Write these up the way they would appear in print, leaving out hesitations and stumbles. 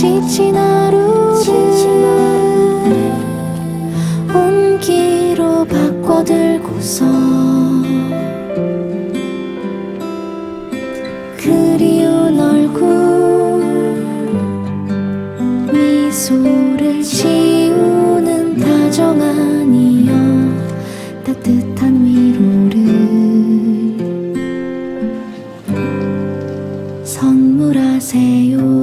지친 하루를 온기로 바꿔들고서 그리운 얼굴 미소를 지우는 다정한 이여 따뜻한 위로를 선물하세요.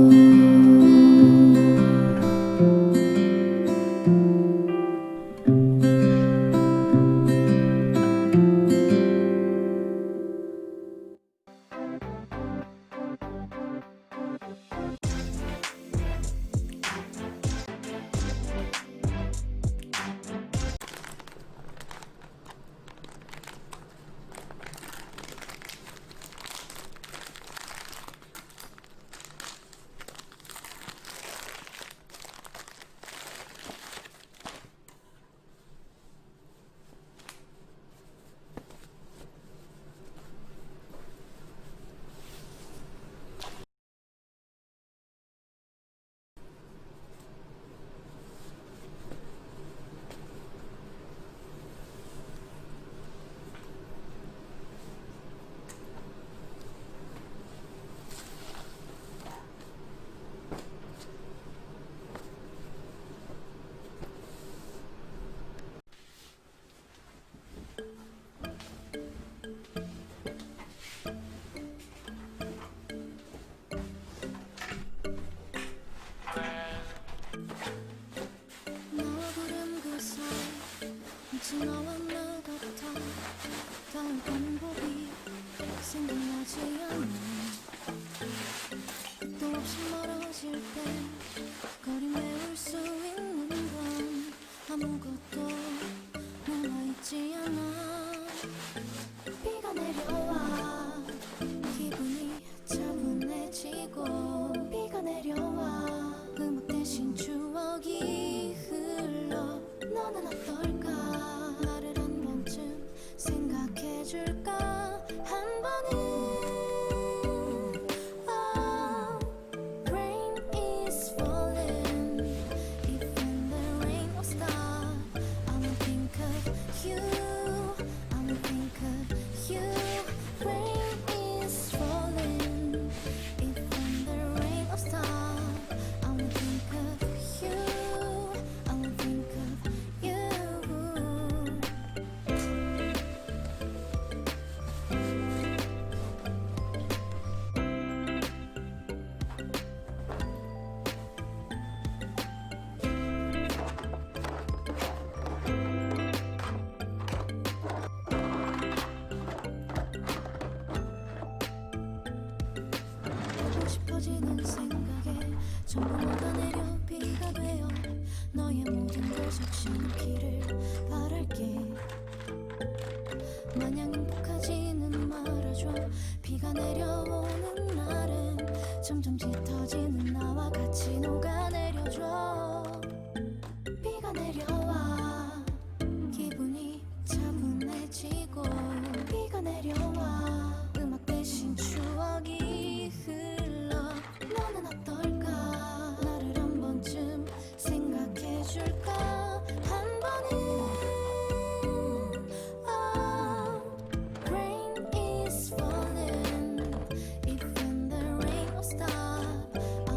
너와 나 같아 다른 방법이 생각나지 않아 끝도 없이 멀어질 때 거리 메울 수 있는 건 아무것도 남아있지 않아 비가 내려와 기분이 차분해지고 비가 내려와 음악 대신 추억이 흘러 너는 어떨까 나를 한 번쯤 생각해줄까 한 번은 Oh, rain is falling even the rain won't stop I will think of you I will think of you Rain is falling even the rain won't stop I will think of you I will think of you 보고 싶어지는 생각에 전부 녹아내려 비가 되어 너의 모든 걸 적셔놓기를 바랄게 마냥 행복하지는 말아줘 비가 내려오는 날은 점점 짙어지는 나와 같이 녹아내려줘 비가 내려와 기분이 차분해지고 비가 내려와 음악 대신 추억이 흘러 너는 어떨까 나를 한 번쯤 생각해줄까 한 번은 Oh, rain is falling even the rain won't stop I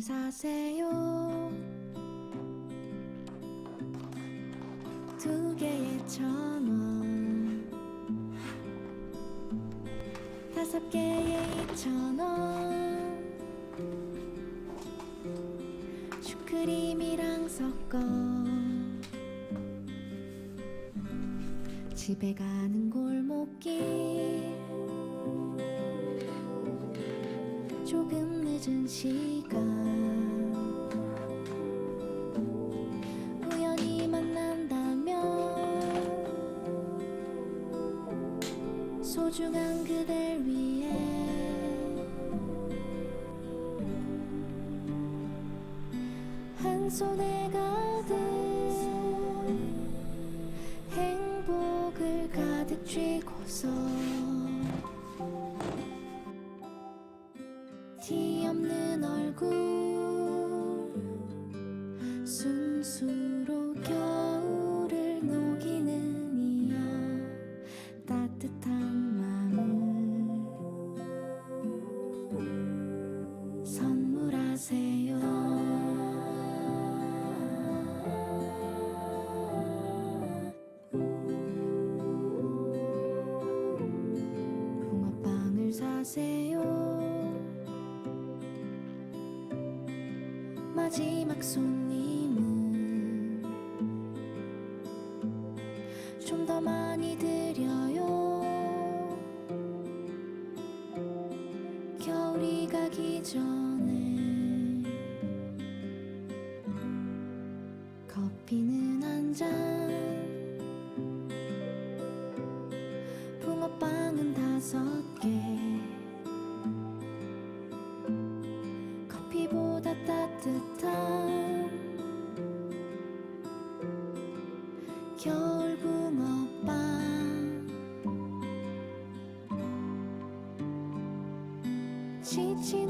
붕어빵을 사세요. 2개에 1,000원, 5개에 2,000원. 슈크림이랑 섞어 집에 가는 골목길, 조금 늦은 시간 우연히 만난다면 소중한 그댈 위해 한 손에 가득 행복을 가득 쥐고서 티 없는 얼굴 순수로 겨울을 녹이는 이여 따뜻한 마음을 선물하세요. 붕어빵을 사세요. 마지막 손님은 좀 더 많이 드려요. 겨울이 가기 전에 커피는 한 잔, 붕어빵은 5개. 커피보다 따뜻한 겨울 붕어빵. 지친